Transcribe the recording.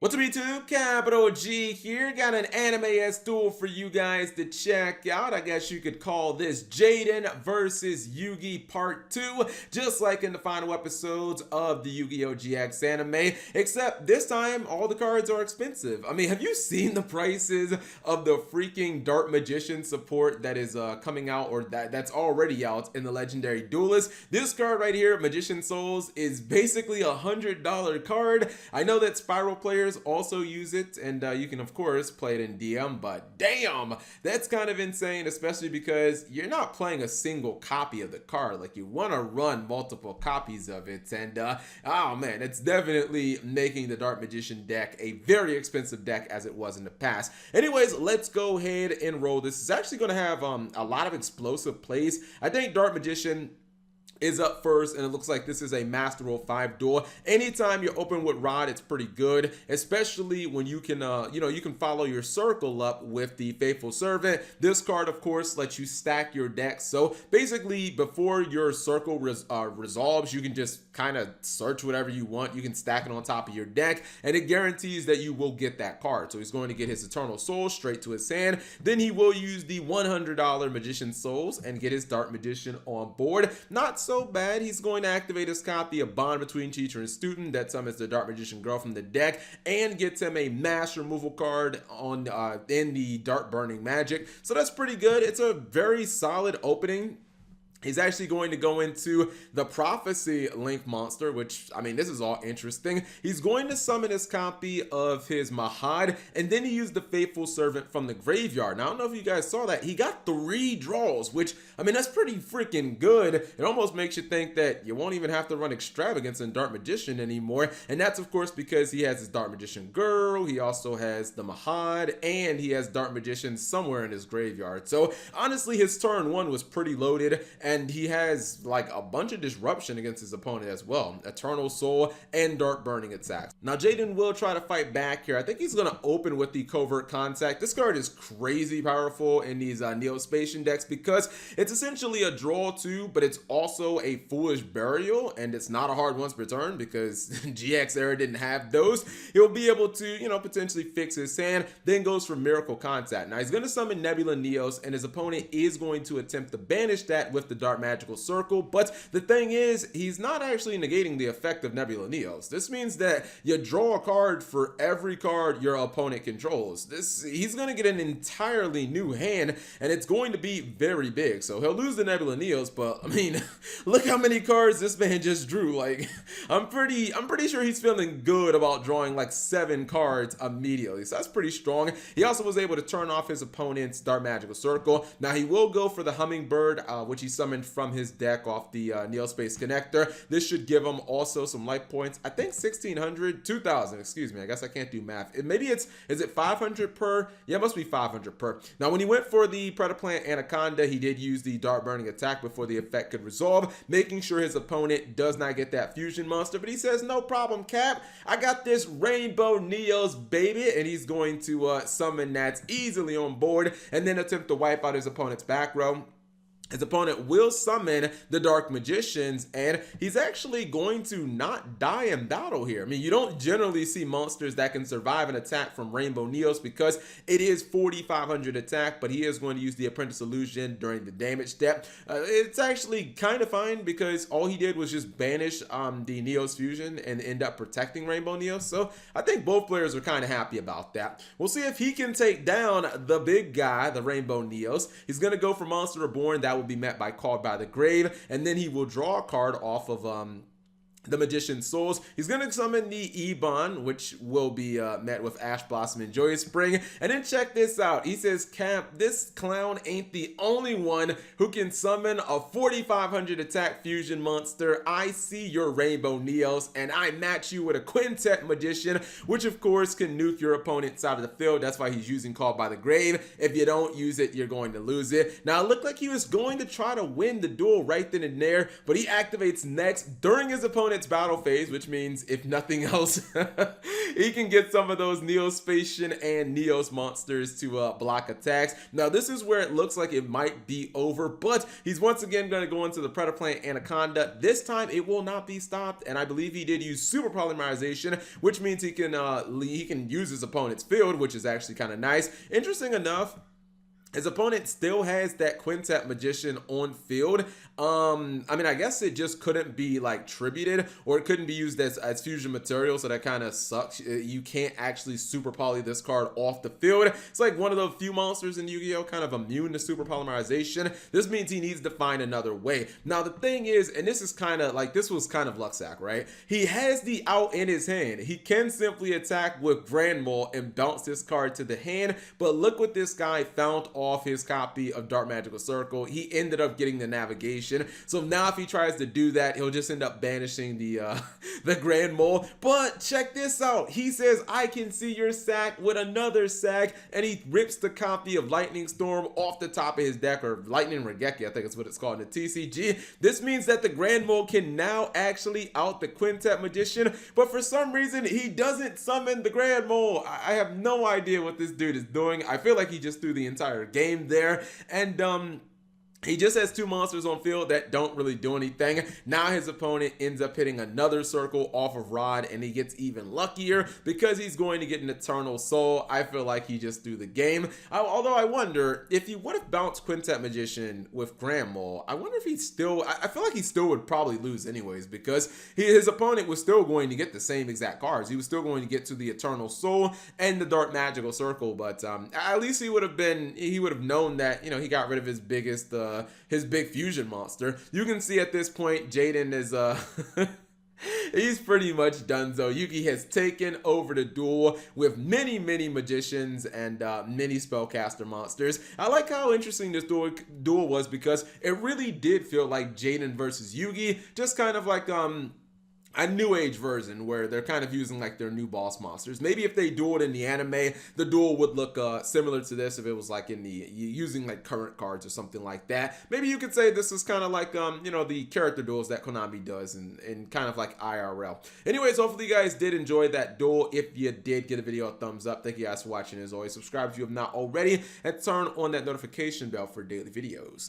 What's up YouTube? Capital G here. Got an anime-esque duel for you guys to check out. I guess you could call this Jaden versus Yugi Part 2, just like in the final episodes of the Yu-Gi-Oh! GX anime, except this time all the cards are expensive. I mean, have you seen the prices of the freaking Dark Magician support that is coming out, or that's already out in the Legendary Duelist? This card right here, Magician Souls, is basically $100 card. I know that Spiral players also use it, and you can of course play it in DM, but damn, that's kind of insane, especially because you're not playing a single copy of the card. Like, you want to run multiple copies of it, and oh man, it's definitely making the Dark Magician deck a very expensive deck as it was in the past. Anyways, let's go ahead and roll. This is actually going to have a lot of explosive plays. I think Dark Magician is up first, and it looks like this is a Master Roll 5 duel. Anytime you open with Rod, it's pretty good, especially when you can, you can follow your circle up with the Faithful Servant. This card, of course, lets you stack your deck. So basically, before your circle resolves, you can just kind of search whatever you want. You can stack it on top of your deck, and it guarantees that you will get that card. So he's going to get his Eternal Soul straight to his hand. Then he will use the $100 Magician Souls and get his Dark Magician on board. Not so bad. He's going to activate his copy of Bond Between Teacher and Student that summons the Dark Magician Girl from the deck and gets him a mass removal card on in the Dark Burning Magic. So that's pretty good. It's a very solid opening. He's actually going to go into the Prophecy Link monster, which, I mean, this is all interesting. He's going to summon his copy of his Mahad, and then he used the Faithful Servant from the graveyard. Now, I don't know if you guys saw that. He got 3 draws, which, I mean, that's pretty freaking good. It almost makes you think that you won't even have to run Extravagance in Dark Magician anymore, and that's, of course, because he has his Dark Magician Girl, he also has the Mahad, and he has Dark Magician somewhere in his graveyard. So, honestly, his turn 1 was pretty loaded, and he has like a bunch of disruption against his opponent as well. Eternal Soul and Dark Burning attacks. Now Jaden will try to fight back here. I think he's going to open with the Covert Contact. This card is crazy powerful in these Neo-Spacian decks because it's essentially a draw too, but it's also a Foolish Burial, and it's not a hard once per turn because GX era didn't have those. He'll be able to, potentially fix his hand, then goes for Miracle Contact. Now he's going to summon Nebula Neos, and his opponent is going to attempt to banish that with the Dark Magical Circle, but the thing is, he's not actually negating the effect of Nebula Neos. This means that you draw a card for every card your opponent controls. He's going to get an entirely new hand, and it's going to be very big. So he'll lose the Nebula Neos, but I mean, look how many cards this man just drew. Like, I'm pretty sure he's feeling good about drawing like 7 cards immediately. So that's pretty strong. He also was able to turn off his opponent's Dark Magical Circle. Now he will go for the Hummingbird, which he summoned from his deck off the Neospace Connector. This should give him also some life points. I think 1,600, 2,000, excuse me. I guess I can't do math. Is it 500 per? Yeah, it must be 500 per. Now, when he went for the Predaplant Anaconda, he did use the Dark Burning attack before the effect could resolve, making sure his opponent does not get that fusion monster. But he says, no problem, Cap. I got this Rainbow Neos, baby. And he's going to summon that easily on board and then attempt to wipe out his opponent's back row. His opponent will summon the Dark Magicians, and he's actually going to not die in battle here. I mean, you don't generally see monsters that can survive an attack from Rainbow Neos because it is 4,500 attack, but he is going to use the Apprentice Illusion during the damage step. It's actually kind of fine because all he did was just banish the Neos fusion and end up protecting Rainbow Neos. So I think both players are kind of happy about that. We'll see if he can take down the big guy, the Rainbow Neos. He's going to go for Monster Reborn. That will be met by Called by the Grave, and then he will draw a card off of the Magician Souls. He's going to summon the Ebon, which will be met with Ash Blossom and Joyous Spring. And then check this out. He says, Camp, this clown ain't the only one who can summon a 4,500 attack fusion monster. I see your Rainbow Neos, and I match you with a Quintet Magician, which of course can nuke your opponent's side of the field. That's why he's using Called by the Grave. If you don't use it, you're going to lose it. Now, it looked like he was going to try to win the duel right then and there, but he activates next during his opponent's opponent's battle phase, which means if nothing else, he can get some of those Neospatian and Neos monsters to block attacks. Now, this is where it looks like it might be over, but he's once again going to go into the Predator Plant Anaconda. This time, it will not be stopped, and I believe he did use Super Polymerization, which means he can use his opponent's field, which is actually kind of nice. Interesting enough, his opponent still has that Quintet Magician on field. I mean, I guess it just couldn't be like tributed, or it couldn't be used as fusion material, so that kind of sucks. You can't actually super poly this card off the field. It's like one of the few monsters in Yu-Gi-Oh! Kind of immune to super polymerization. This means he needs to find another way. Now, the thing is, and this is kind of like, this was kind of Luxac, right? He has the out in his hand. He can simply attack with Grand Mole and bounce this card to the hand, but look what this guy found off his copy of Dark Magical Circle. He ended up getting the navigation. So now if he tries to do that, he'll just end up banishing the the Grand Mole. But check this out. He says, I can see your sack with another sack, and he rips the copy of Lightning Storm off the top of his deck, or Lightning Regeki, I think it's what it's called in the TCG. This means that the Grand Mole can now actually out the Quintet Magician, but for some reason, he doesn't summon the Grand Mole. I have no idea what this dude is doing. I feel like he just threw the entire game there, and he just has two monsters on field that don't really do anything. Now his opponent ends up hitting another circle off of Rod, and he gets even luckier because he's going to get an Eternal Soul. I feel like he just threw the game. Although I wonder if he would have bounced Quintet Magician with Grand Mole. I wonder if he still, I feel like he still would probably lose anyways, because his opponent was still going to get the same exact cards. He was still going to get to the Eternal Soul and the Dark Magical Circle, but at least he would have known that, you know, he got rid of his biggest his big fusion monster. You can see at this point, Jaden is he's pretty much donezo. Yugi has taken over the duel with many magicians and many spellcaster monsters. I like how interesting this duel was, because it really did feel like Jaden versus Yugi, just kind of like a new age version where they're kind of using like their new boss monsters. Maybe if they dueled in the anime, the duel would look similar to this if it was like in the using like current cards or something like that. Maybe you could say this is kind of like you know, the character duels that Konami does in kind of like IRL. Anyways, hopefully you guys did enjoy that duel. If you did, give the video a thumbs up. Thank you guys for watching. As always, subscribe if you have not already, and turn on that notification bell for daily videos.